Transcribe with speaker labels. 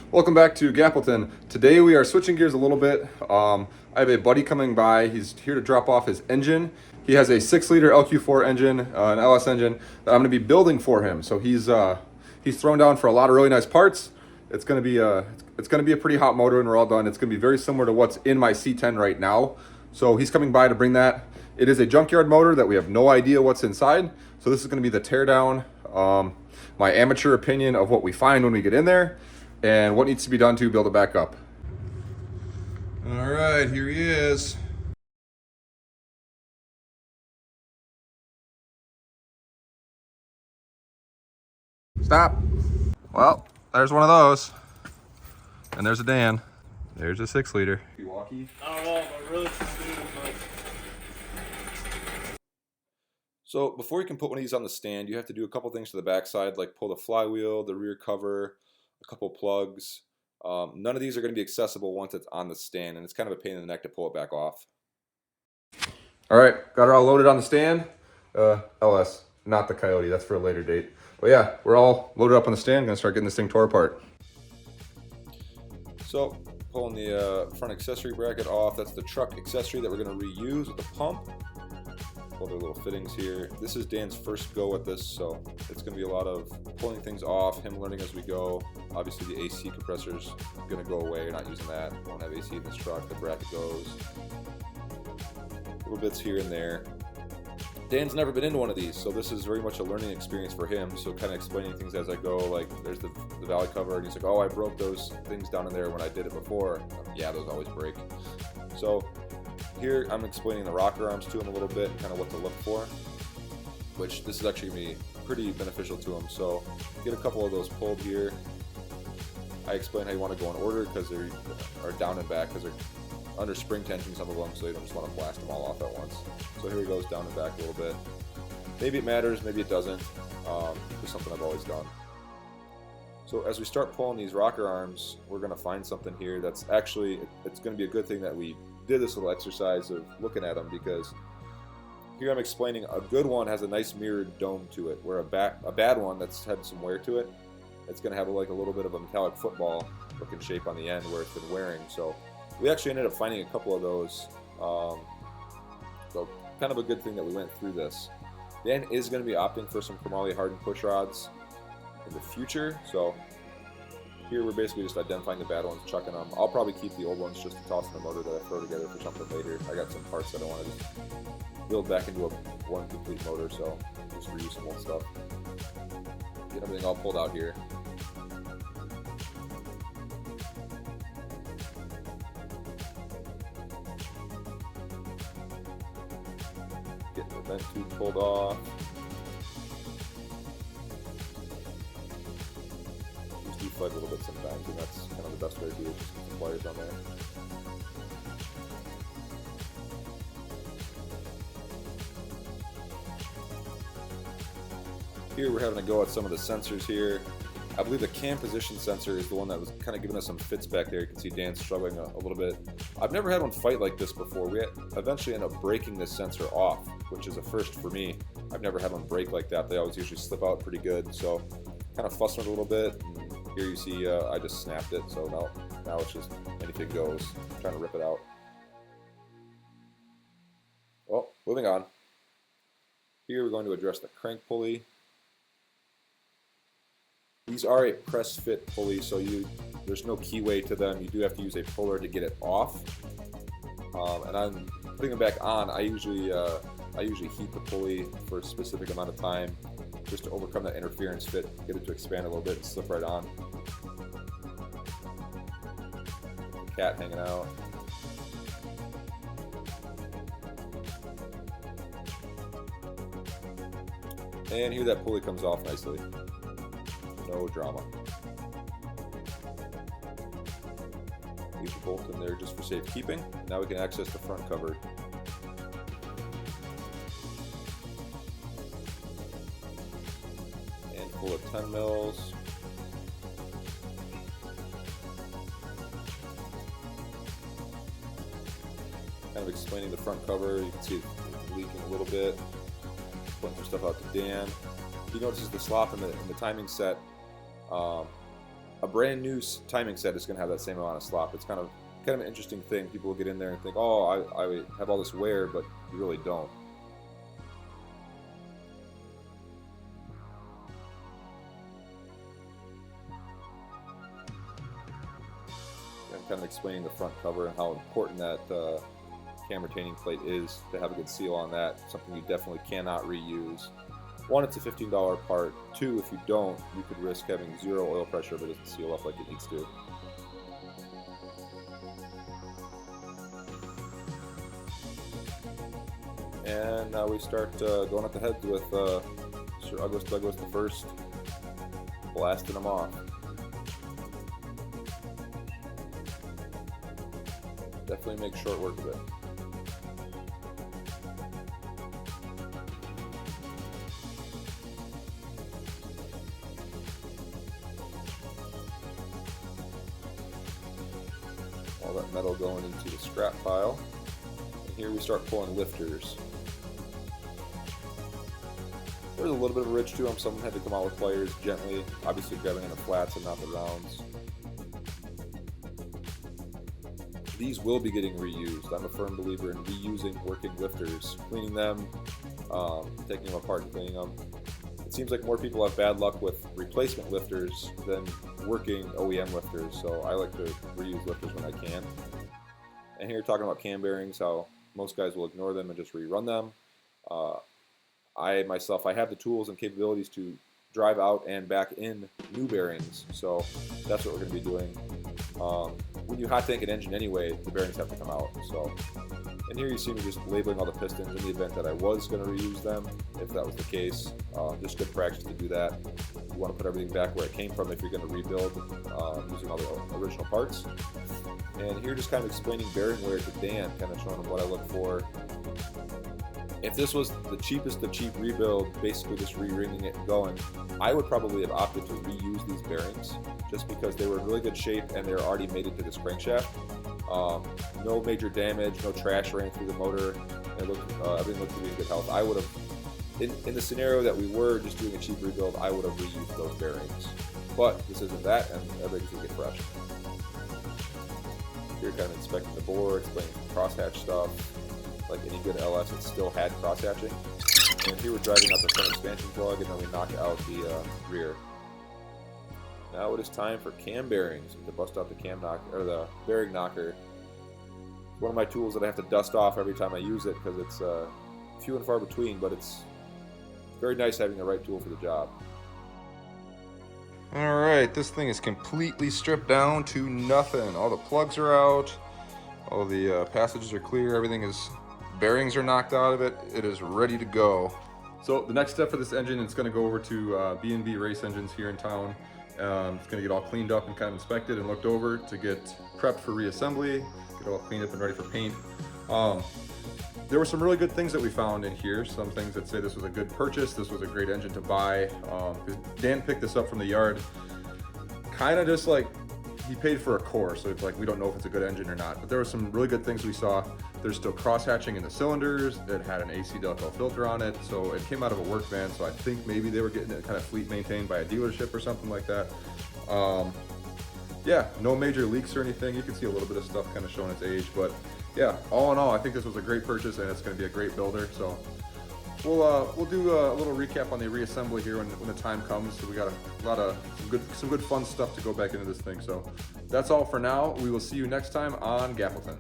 Speaker 1: Welcome back to Gappleton. Today we are switching gears a little bit. I have a buddy coming by. He's here to drop off his engine. He has a 6-liter LQ4 engine, an LS engine that I'm going to be building for him. So he's thrown down for a lot of really nice parts. It's going to be a pretty hot motor when we're all done. It's going to be very similar to what's in my C10 right now. So he's coming by to bring that. It is a junkyard motor that we have no idea what's inside. So this is going to be the teardown. My amateur opinion of what we find when we get in there and what needs to be done to build it back up. All right, here he is. Stop. Well, there's one of those. And there's a Dan. There's a 6-liter. Milwaukee.
Speaker 2: I don't know, but really
Speaker 1: So before you can put one of these on the stand, you have to do a couple things to the backside, like pull the flywheel, the rear cover, a couple plugs. None of these are going to be accessible once it's on the stand, and it's kind of a pain in the neck to pull it back off. All right, got her all loaded on the stand. LS, not the Coyote, that's for a later date. But yeah, we're all loaded up on the stand, gonna start getting this thing tore apart. So, pulling the front accessory bracket off. That's the truck accessory that we're gonna reuse with the pump. Pull their little fittings here. This is Dan's first go at this, so it's going to be a lot of pulling things off, him learning as we go. Obviously the AC compressor's going to go away, not using that. Won't have AC in this truck, the bracket goes. Little bits here and there. Dan's never been into one of these, so this is very much a learning experience for him, so kind of explaining things as I go, like there's the valley cover, and he's like, oh, I broke those things down in there when I did it before. Yeah, those always break. So here I'm explaining the rocker arms to him a little bit and kind of what to look for, which this is actually going to be pretty beneficial to him. So get a couple of those pulled here. I explain how you want to go in order because they are down and back because they're under spring tension, some of them, so you don't just want to blast them all off at once. So here he goes, down and back a little bit. Maybe it matters, maybe it doesn't. It's something I've always done. So as we start pulling these rocker arms, we're going to find something here that's actually, it's going to be a good thing that we did this little exercise of looking at them, because here I'm explaining a good one has a nice mirrored dome to it, where a bad one that's had some wear to it, it's going to have like a little bit of a metallic football looking shape on the end where it's been wearing. So we actually ended up finding a couple of those, so kind of a good thing that we went through this. Dan is going to be opting for some chromoly hardened push rods in the future, so here we're basically just identifying the bad ones, chucking them. I'll probably keep the old ones just to toss in the motor that I throw together for something later. I got some parts that I want to just build back into one complete motor, so just reuse some old stuff. Get everything all pulled out here. Getting the vent tube pulled off. A little bit sometimes, and that's kind of the best way to do it, just put some pliers on there. Here we're having to go at some of the sensors here. I believe the cam position sensor is the one that was kind of giving us some fits back there. You can see Dan struggling a little bit. I've never had one fight like this before. We eventually end up breaking this sensor off, which is a first for me. I've never had one break like that. They always usually slip out pretty good, so kind of fussing it a little bit. Here you see I just snapped it, so now it's just anything goes. I'm trying to rip it out. Well, moving on. Here we're going to address the crank pulley. These are a press fit pulley, so there's no keyway to them. You do have to use a puller to get it off. And I'm putting them back on. I usually heat the pulley for a specific amount of time, just to overcome that interference fit, get it to expand a little bit and slip right on. Cat hanging out. And here that pulley comes off nicely. No drama. Leave the bolt in there just for safekeeping. Now we can access the front cover. Full of 10 mils. Kind of explaining the front cover. You can see it leaking a little bit. Putting some stuff out to Dan. He notices the slop in the timing set. a brand new timing set is going to have that same amount of slop. It's kind of an interesting thing. People will get in there and think, oh, I have all this wear, but you really don't. I'm kind of explaining the front cover and how important that cam retaining plate is to have a good seal on that. Something you definitely cannot reuse. One, it's a $15 part. Two, if you don't, you could risk having zero oil pressure if it doesn't seal up like it needs to. And now we start going at the heads with Sir Douglas the First, blasting them off. Definitely make short work of it. All that metal going into the scrap pile. And here we start pulling lifters. There's a little bit of a ridge to them. Someone had to come out with pliers gently, obviously grabbing in the flats and not the rounds. These will be getting reused. I'm a firm believer in reusing working lifters, cleaning them, taking them apart and cleaning them. It seems like more people have bad luck with replacement lifters than working OEM lifters, so I like to reuse lifters when I can. And here talking about cam bearings, how most guys will ignore them and just rerun them. I myself have the tools and capabilities to drive out and back in new bearings, so that's what we're going to be doing. When you hot tank an engine anyway, the bearings have to come out. So, and here you see me just labeling all the pistons in the event that I was going to reuse them, if that was the case. Just good practice to do that. You want to put everything back where it came from if you're going to rebuild using all the original parts. And here just kind of explaining bearing wear to Dan, kind of showing him what I look for. If this was the cheapest of cheap rebuild, basically just re-ringing it and going, I would probably have opted to reuse these bearings just because they were in really good shape and they're already mated to this crankshaft. No major damage, no trash ran through the motor, and everything looked to be in good health. I would have, in the scenario that we were just doing a cheap rebuild, I would have reused those bearings. But this isn't that, and everything's going to get fresh. Here kind of inspecting the bore, explaining crosshatch stuff. Like any good LS, it still had crosshatching. And here we're driving out the front expansion plug, and then we knock out the rear. Now it is time for cam bearings to bust out the cam knock or the bearing knocker. It's one of my tools that I have to dust off every time I use it because it's few and far between, but it's very nice having the right tool for the job.
Speaker 2: All right, this thing is completely stripped down to nothing. All the plugs are out, all the passages are clear, everything is. Bearings are knocked out of it. It is ready to go.
Speaker 3: So the next step for this engine, it's going to go over to B&B Race Engines here in town. It's going to get all cleaned up and kind of inspected and looked over to get prepped for reassembly, get it all cleaned up and ready for paint. There were some really good things that we found in here. Some things that say this was a good purchase, this was a great engine to buy. Dan picked this up from the yard, kind of just like he paid for a core, so it's like we don't know if it's a good engine or not. But there were some really good things we saw. There's still cross-hatching in the cylinders. It had an AC ductile filter on it, so it came out of a work van, so I think maybe they were getting it kind of fleet maintained by a dealership or something like that. Yeah, no major leaks or anything. You can see a little bit of stuff kind of showing its age, but yeah, all in all, I think this was a great purchase and it's going to be a great builder. So we'll do a little recap on the reassembly here when the time comes. So we got a lot of some good fun stuff to go back into this thing. So that's all for now. We will see you next time on Gaffleton.